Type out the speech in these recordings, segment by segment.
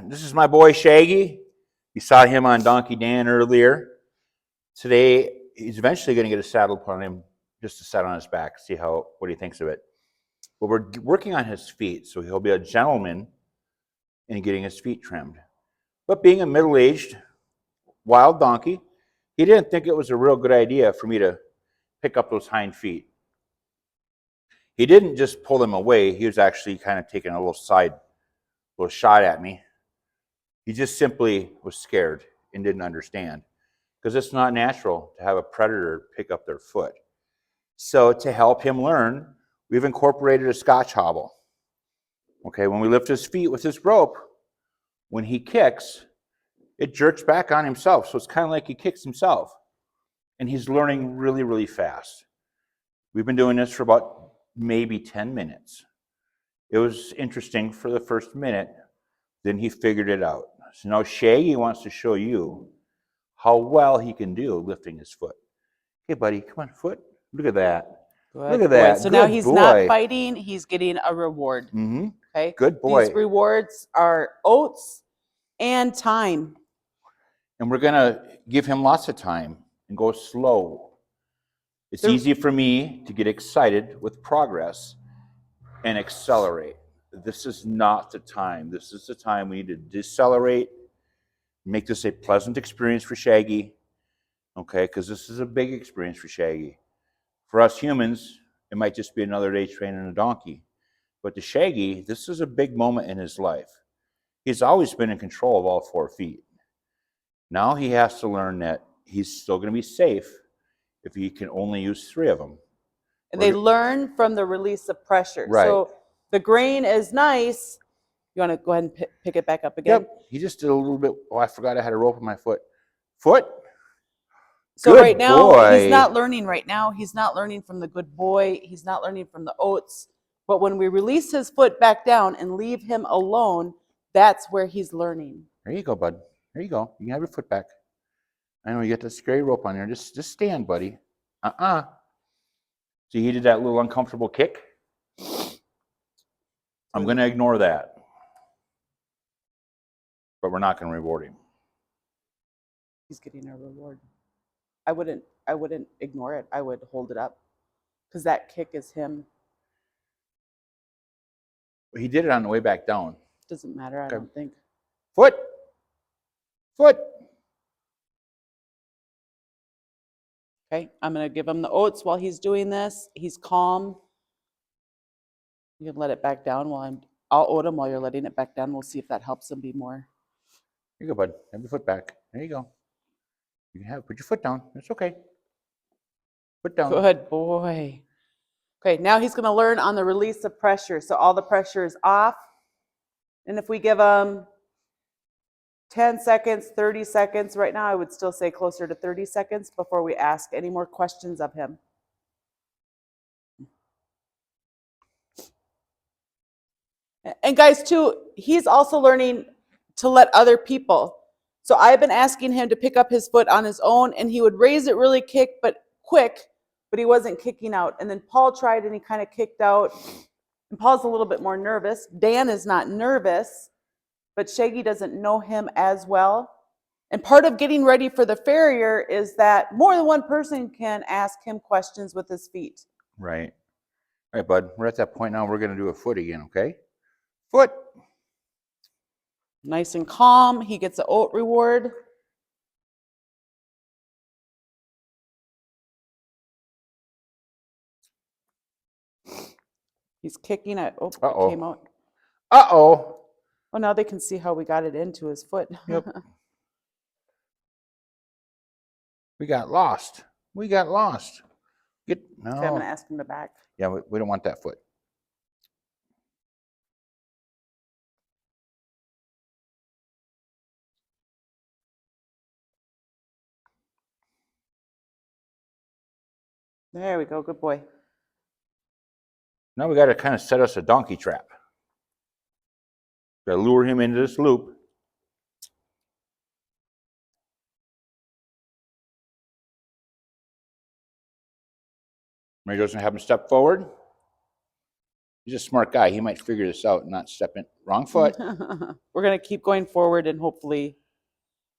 This is my boy Shaggy. You saw him on Donkey Dan earlier. Today, he's eventually going to get a saddle put on him just to set on his back, see what he thinks of it. But we're working on his feet, so he'll be a gentleman in getting his feet trimmed. But being a middle-aged wild donkey, he didn't think it was a real good idea for me to pick up those hind feet. He didn't just pull them away. He was actually kind of taking a little shot at me. He just simply was scared and didn't understand, because it's not natural to have a predator pick up their foot. So to help him learn, we've incorporated a Scotch hobble. Okay, when we lift his feet with this rope, when he kicks, it jerks back on himself. So it's kind of like he kicks himself. And he's learning really, really fast. We've been doing this for about maybe 10 minutes. It was interesting for the first minute, then he figured it out. So now Shaggy wants to show you how well he can do lifting his foot. Hey, buddy, come on, foot. Look at that. Good Look at boy. that. So Good now he's boy. not fighting, he's getting a reward. Mm-hmm. Okay. Good boy. These rewards are oats and time. And we're going to give him lots of time and go slow. It's easy for me to get excited with progress and accelerate. This is not the time. This is the time we need to decelerate, make this a pleasant experience for Shaggy, okay? Because this is a big experience for Shaggy. For us humans, it might just be another day training a donkey. But to Shaggy, this is a big moment in his life. He's always been in control of all 4 feet. Now he has to learn that he's still going to be safe if he can only use 3 of them. And they learn from the release of pressure. Right. So the grain is nice. You want to go ahead and pick it back up again? Yep. He just did a little bit. Oh, I forgot I had a rope on my foot. Foot? So good right now, boy. he's not learning right now. He's not learning from the good boy. He's not learning from the oats. But when we release his foot back down and leave him alone, that's where he's learning. There you go, bud. There you go. You can have your foot back. I know you got the scary rope on there. Just stand, buddy. See, he did that little uncomfortable kick. I'm going to ignore that. But we're not going to reward him. He's getting a reward. I wouldn't ignore it. I would hold it up, because that kick is him. He did it on the way back down. Doesn't matter, I don't think. Foot. Okay, I'm going to give him the oats while he's doing this. He's calm. You can let it back down I'll oat him while you're letting it back down. We'll see if that helps him be more. Here you go, bud. Have your foot back. There you go. You can put your foot down. It's okay. Foot down. Good boy. Okay, now he's going to learn on the release of pressure. So all the pressure is off. And if we give him 10 seconds, 30 seconds, right now I would still say closer to 30 seconds before we ask any more questions of him. And guys, too, he's also learning to let other people. So I've been asking him to pick up his foot on his own, and he would raise it really quick, but he wasn't kicking out. And then Paul tried, and he kind of kicked out. And Paul's a little bit more nervous. Dan is not nervous, but Shaggy doesn't know him as well. And part of getting ready for the farrier is that more than one person can ask him questions with his feet. Right. All right, bud. We're at that point now. We're going to do a foot again, okay? Foot. Nice and calm. He gets an oat reward. He's kicking it. Oh, it came out. Uh-oh. Oh, now they can see how we got it into his foot. Yep. We got lost. No. Okay, I'm going to ask him to back. Yeah, we don't want that foot. There we go. Good boy. Now we got to kind of set us a donkey trap. Got to lure him into this loop. Mary doesn't have him step forward. He's a smart guy. He might figure this out and not step in. Wrong foot. We're going to keep going forward and hopefully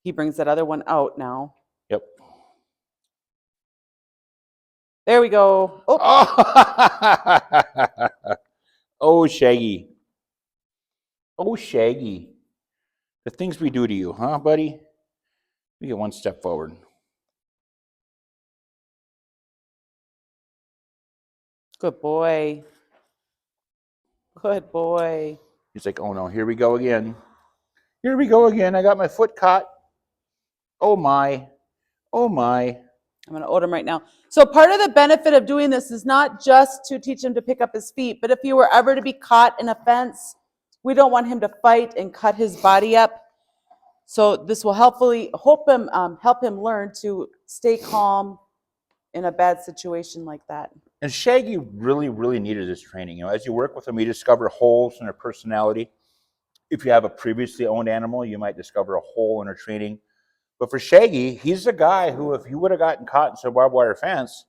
he brings that other one out now. Yep. There we go. Oh, Oh, oh Shaggy. Oh, Shaggy. The things we do to you, huh, buddy? We get one step forward. good boy. Good boy. He's like, oh no, here we go again. Here we go again. I got my foot caught. Oh my. Oh my. I'm going to oat him right now. So part of the benefit of doing this is not just to teach him to pick up his feet, but if he were ever to be caught in a fence, we don't want him to fight and cut his body up. So this will help him learn to stay calm in a bad situation like that. And Shaggy really, really needed this training. You know, as you work with him, you discover holes in their personality. If you have a previously owned animal, you might discover a hole in her training. But for Shaggy, he's a guy who, if he would have gotten caught in some barbed wire fence,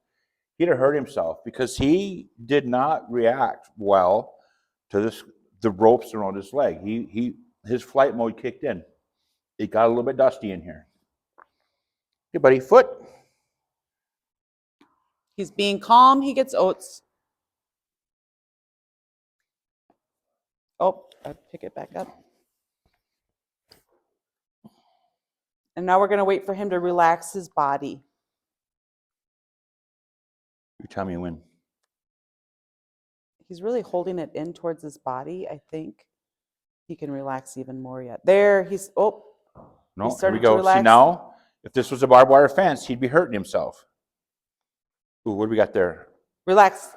he'd have hurt himself because he did not react well to the ropes around his leg. His flight mode kicked in. It got a little bit dusty in here. Hey, buddy, foot. He's being calm. He gets oats. Oh, I pick it back up. And now we're going to wait for him to relax his body. You tell me when. He's really holding it in towards his body. I think he can relax even more yet. There, No, he here started we go. to relax. See now, if this was a barbed wire fence, he'd be hurting himself. Ooh, what do we got there? Relax.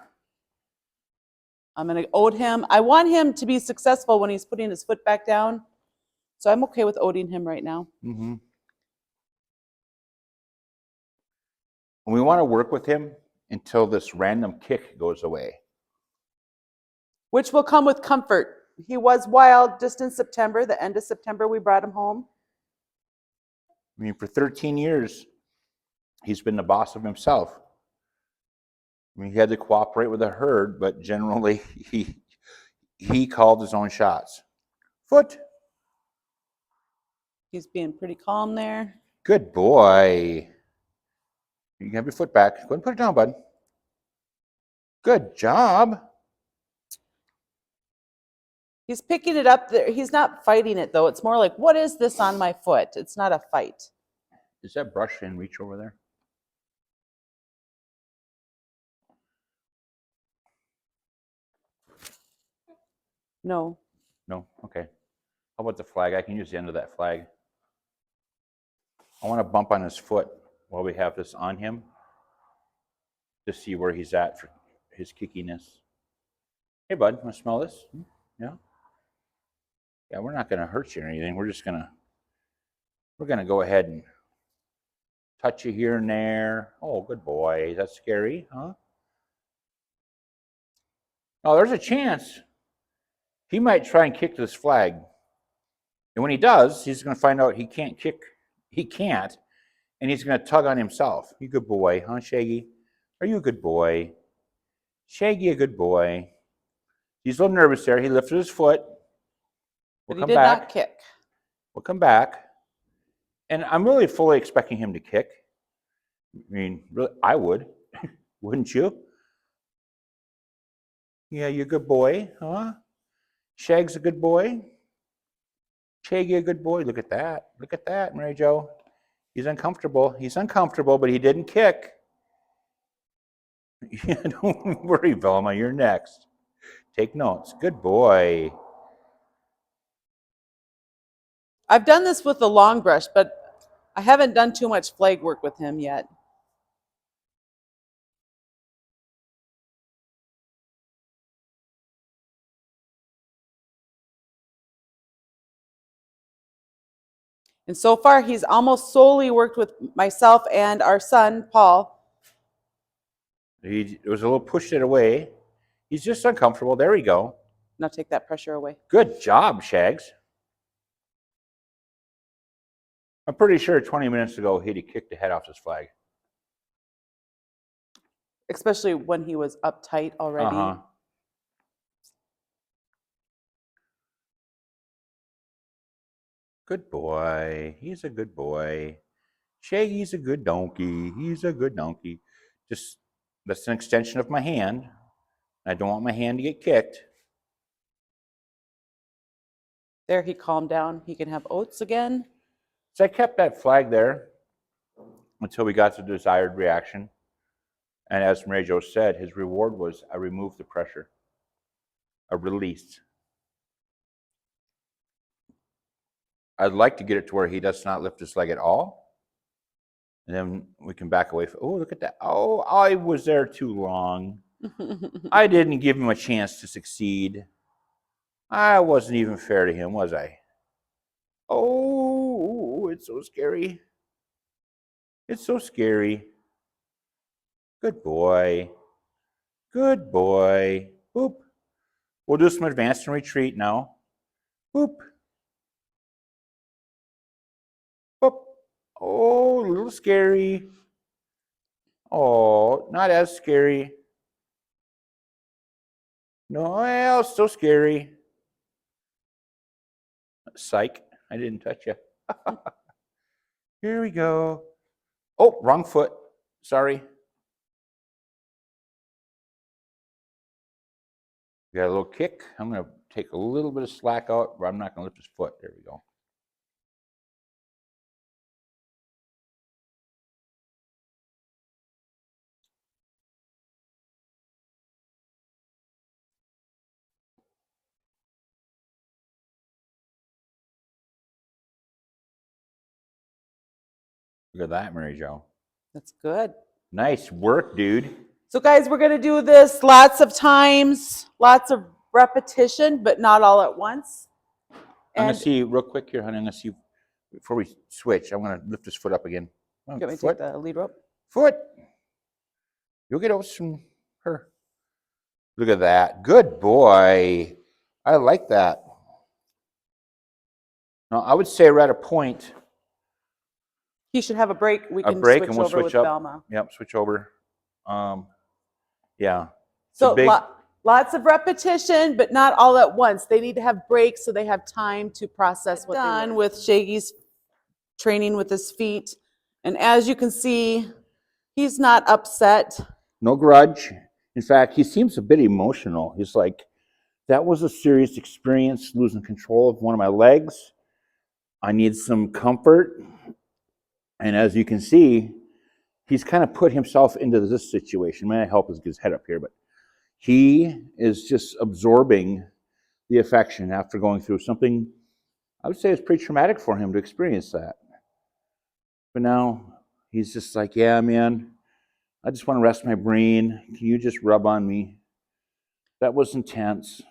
I'm going to oat him. I want him to be successful when he's putting his foot back down. So I'm okay with oating him right now. Mm-hmm. And we want to work with him until this random kick goes away. Which will come with comfort. He was wild just in September. The end of September, we brought him home. I mean, for 13 years, he's been the boss of himself. I mean, he had to cooperate with the herd, but generally, he called his own shots. Foot. He's being pretty calm there. Good boy. You can have your foot back. Go ahead and put it down, bud. Good job. He's picking it up. He's not fighting it, though. It's more like, what is this on my foot? It's not a fight. Is that brush in reach over there? No. No? Okay. How about the flag? I can use the end of that flag. I want to bump on his foot while we have this on him to see where he's at for his kickiness. Hey, bud, want to smell this? Yeah? Yeah, we're not going to hurt you or anything. We're going to go ahead and touch you here and there. Oh, good boy. Is that scary, huh? Oh, there's a chance he might try and kick this flag. And when he does, he's going to find out he can't kick. He can't. And he's going to tug on himself. You good boy, huh, Shaggy? Are you a good boy? Shaggy, a good boy. He's a little nervous there. He lifted his foot. But he did not kick. We'll come back. And I'm really fully expecting him to kick. I mean, really, I would. Wouldn't you? Yeah, you're a good boy, huh? Shag's a good boy. Shaggy, a good boy. Look at that. Look at that, Mary Jo. He's uncomfortable. He's uncomfortable, but he didn't kick. Yeah, don't worry, Velma. You're next. Take notes. Good boy. I've done this with the long brush, but I haven't done too much flag work with him yet. And so far, he's almost solely worked with myself and our son, Paul. He was a little pushed it away. He's just uncomfortable. There we go. Now take that pressure away. Good job, Shags. I'm pretty sure 20 minutes ago he'd have kicked the head off his flag. Especially when he was uptight already. Uh-huh. Good boy. He's a good boy. Shaggy's a good donkey. He's a good donkey. Just, that's an extension of my hand. I don't want my hand to get kicked. There, he calmed down. He can have oats again. So I kept that flag there until we got to the desired reaction. And as Mary Jo said, his reward was I removed the pressure, a release. I'd like to get it to where he does not lift his leg at all. And then we can back away. Oh, look at that. Oh, I was there too long. I didn't give him a chance to succeed. I wasn't even fair to him, was I? Oh, it's so scary. It's so scary. Good boy. Good boy. Boop. We'll do some advance and retreat now. Boop. Boop. Oh, a little scary. Oh, not as scary. No, well, still scary. Psych. I didn't touch you. Here we go. Oh, wrong foot. Sorry. Got a little kick. I'm going to take a little bit of slack out, but I'm not going to lift his foot. There we go. Look at that, Mary Jo. That's good. Nice work, dude. So guys, we're going to do this lots of times, lots of repetition, but not all at once. I'm going to see real quick here, honey. I'm going to see, before we switch, I'm going to lift his foot up again. You want me to take the lead rope? Foot. You'll get oats from her. Look at that. Good boy. I like that. Now, I would say we're at a point. He should have a break. We can Break switch and we'll over switch with up. Velma. Yep, switch over. Yeah. So lots of repetition, but not all at once. They need to have breaks so they have time to process what they're done with Shaggy's training with his feet. And as you can see, he's not upset. No grudge. In fact, he seems a bit emotional. He's like, that was a serious experience, losing control of one of my legs. I need some comfort. And as you can see, he's kind of put himself into this situation. May I help his get his head up here, but he is just absorbing the affection after going through something, I would say it's pretty traumatic for him to experience that. But now he's just like, yeah, man, I just want to rest my brain. Can you just rub on me? That was intense.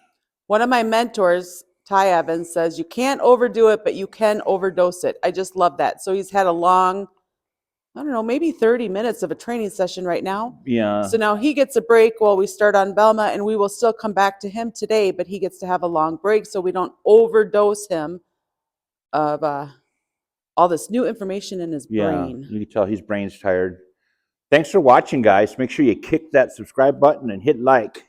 One of my mentors, Ty Evans, says you can't overdo it, but you can overdose it. I just love that. So he's had a long, I don't know, maybe 30 minutes of a training session right now. Yeah. So now he gets a break while we start on Velma, and we will still come back to him today, but he gets to have a long break so we don't overdose him of all this new information in his brain. You can tell his brain's tired. Thanks for watching, guys. Make sure you kick that subscribe button and hit like.